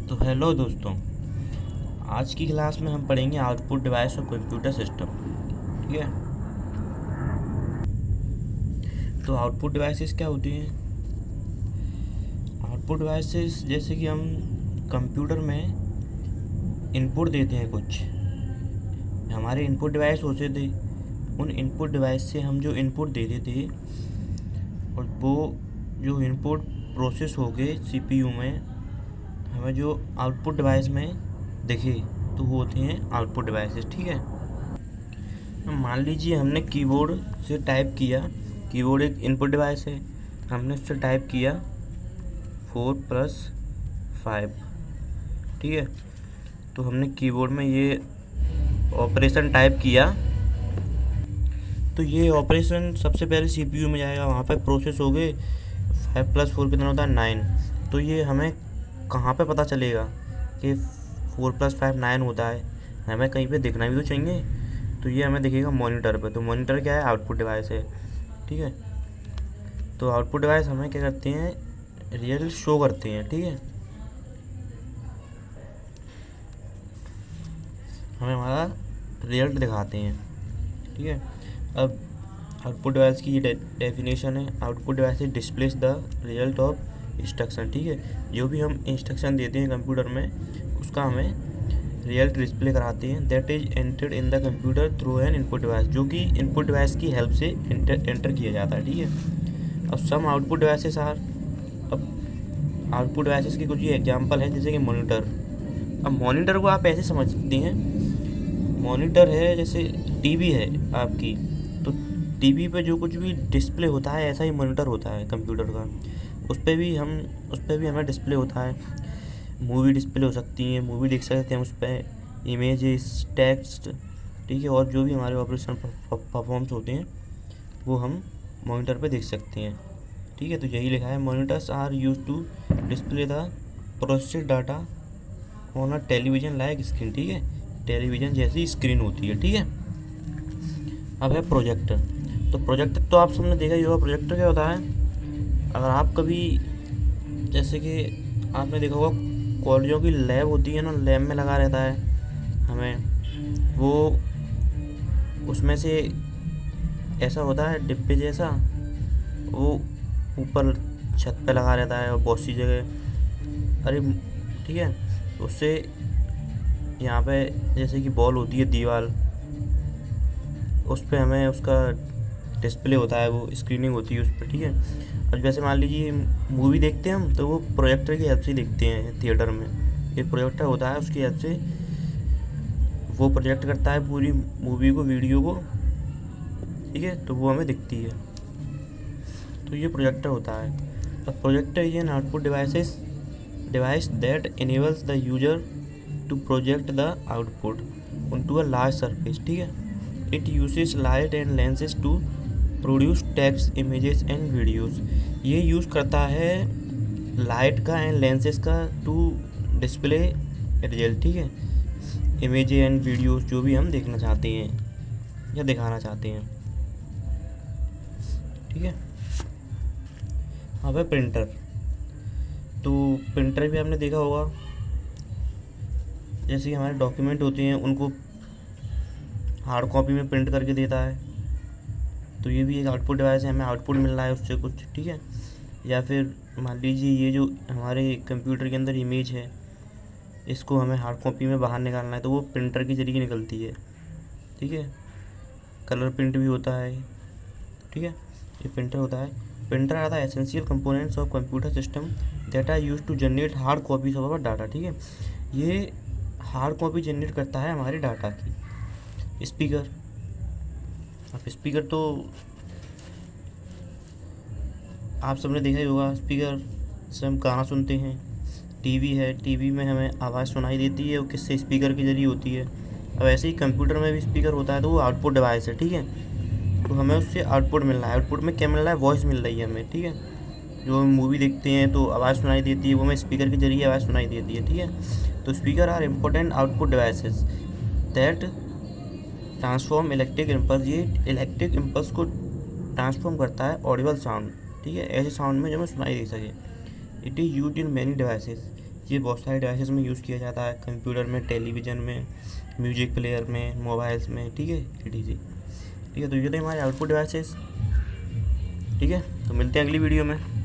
तो हेलो दोस्तों, आज की क्लास में हम पढ़ेंगे आउटपुट डिवाइस और कंप्यूटर सिस्टम। ठीक है। तो आउटपुट डिवाइसेस क्या होती हैं? आउटपुट डिवाइसेस जैसे कि हम कंप्यूटर में इनपुट देते हैं, कुछ हमारे इनपुट डिवाइस होते थे। उन इनपुट डिवाइस से हम जो इनपुट देते थे और वो जो इनपुट प्रोसेस हो गए सीपीयू में, हमें जो आउटपुट डिवाइस में दिखे तो वो होते हैं आउटपुट डिवाइसेस। ठीक है। मान लीजिए हमने कीबोर्ड से टाइप किया, कीबोर्ड एक इनपुट डिवाइस है, हमने उससे टाइप किया 4+5। ठीक है। तो हमने कीबोर्ड में ये ऑपरेशन टाइप किया, तो ये ऑपरेशन सबसे पहले सीपीयू में जाएगा, वहाँ पे प्रोसेस हो गए। 5+4 कितना होता है? 9। तो ये हमें कहाँ पे पता चलेगा कि 4+5 9 होता है? हमें कहीं पे दिखना भी तो चाहिए। तो ये हमें दिखेगा मॉनिटर पे। तो मॉनिटर क्या है? आउटपुट डिवाइस है। ठीक है। तो आउटपुट डिवाइस हमें क्या करते हैं? रिजल्ट शो करते हैं। ठीक है। हमें हमारा रिजल्ट दिखाते हैं। ठीक है। अब आउटपुट डिवाइस की ये डेफिनेशन है। Output device displace the result of instruction. ठीक है। जो भी हम इंस्ट्रक्शन देते हैं कंप्यूटर में, उसका हमें रिजल्ट डिस्प्ले कराते हैं। That is entered in the computer through an input device, जो कि इनपुट डिवाइस की हेल्प से एंटर किया जाता है। ठीक है। अब सम आउटपुट डिवाइसेस आर, अब आउटपुट डिवाइसेस के कुछ ये एग्जांपल हैं, जैसे कि मॉनिटर। अब मॉनिटर को आप ऐसे समझ सकते हैं, मॉनिटर है जैसे टीवी है आपकी, तो टीवी पे जो कुछ भी डिस्प्ले होता है, ऐसा ही मॉनिटर होता है कंप्यूटर का। उस पर भी हमें डिस्प्ले होता है। मूवी डिस्प्ले हो सकती है, मूवी देख सकते हैं उस पर, इमेजेस, टेक्स्ट। ठीक है। और जो भी हमारे ऑपरेशन परफॉर्म्स होते हैं वो हम मॉनिटर पे देख सकते हैं। ठीक है। तो यही लिखा है, monitors are use to display the processed data on a television like screen. ठीक है। टेलीविजन जैसी स्क्रीन होती है। ठीक है। अब है प्रोजेक्टर। तो प्रोजेक्टर तो आप सबने देखा ही होगा। प्रोजेक्टर क्या होता है? अगर आप कभी, जैसे कि आपने देखा होगा, कॉलेजों की लैब होती है ना, लैब में लगा रहता है, हमें वो उसमें से ऐसा होता है डिब्बे जैसा, वो ऊपर छत पे लगा रहता है और बहुत सी जगह। अरे ठीक है। उससे यहाँ पे जैसे कि बॉल होती है, दीवार, उस पर हमें उसका डिस्प्ले होता है, वो स्क्रीनिंग होती है उस पर। ठीक है। और जैसे मान लीजिए मूवी देखते हैं हम, तो वो प्रोजेक्टर की हेल्प से देखते हैं थिएटर में। एक प्रोजेक्टर होता है, उसकी हेल्प से वो प्रोजेक्ट करता है पूरी मूवी को, वीडियो को। ठीक है। तो वो हमें दिखती है। तो ये प्रोजेक्टर होता है। अब projector is an output device that enables the user to project the output onto a large surface। ठीक है। It uses light and lenses to produce text, images and videos. ये यूज़ करता है लाइट का and lenses का to display result. ठीक है। Image and videos जो भी हम देखना चाहते हैं या दिखाना चाहते हैं। ठीक है। अब है प्रिंटर। तो प्रिंटर भी आपने देखा होगा, जैसे कि हमारे डॉक्यूमेंट होते हैं, उनको हार्ड कॉपी में प्रिंट करके देता है। तो ये भी एक आउटपुट डिवाइस है, हमें आउटपुट मिल रहा है उससे कुछ। ठीक है। या फिर मान लीजिए ये जो हमारे कंप्यूटर के अंदर इमेज है, इसको हमें हार्ड कॉपी में बाहर निकालना है, तो वो प्रिंटर के जरिए निकलती है। ठीक है। कलर प्रिंट भी होता है। ठीक है। ये प्रिंटर होता है। Printers are the essential components of computer system that are use to generate hard copies of our data. ठीक है। ये हार्ड कॉपी जनरेट करता है हमारे डाटा की। स्पीकर, अब स्पीकर तो आप सबने देखा ही होगा। स्पीकर से हम गाना सुनते हैं। टीवी है, टीवी में हमें आवाज़ सुनाई देती है, वो किससे? स्पीकर के जरिए होती है। अब ऐसे ही कंप्यूटर में भी स्पीकर होता है, तो वो आउटपुट डिवाइस है। ठीक है। तो हमें उससे आउटपुट मिल रहा है। आउटपुट में क्या मिल रहा है? वॉइस मिल रही है हमें। ठीक है। जो हम मूवी देखते हैं तो आवाज़ सुनाई देती है, वो हमें स्पीकर के जरिए आवाज़ सुनाई देती है। ठीक है। तो speaker are important output devices that transform electric impulse. ये इलेक्ट्रिक इम्पल्स को ट्रांसफॉर्म करता है ऑडिबल साउंड। ठीक है। ऐसे साउंड में जो हमें सुनाई दे सके। It is use in many devices. ये बहुत सारे डिवाइसेस में यूज़ किया जाता है, कंप्यूटर में, टेलीविज़न में, म्यूजिक प्लेयर में, मोबाइल्स में, ठीक है, etc। ठीक है, तो ये थे हमारे आउटपुट डिवाइसेस। ठीक है, तो मिलते हैं अगली वीडियो में।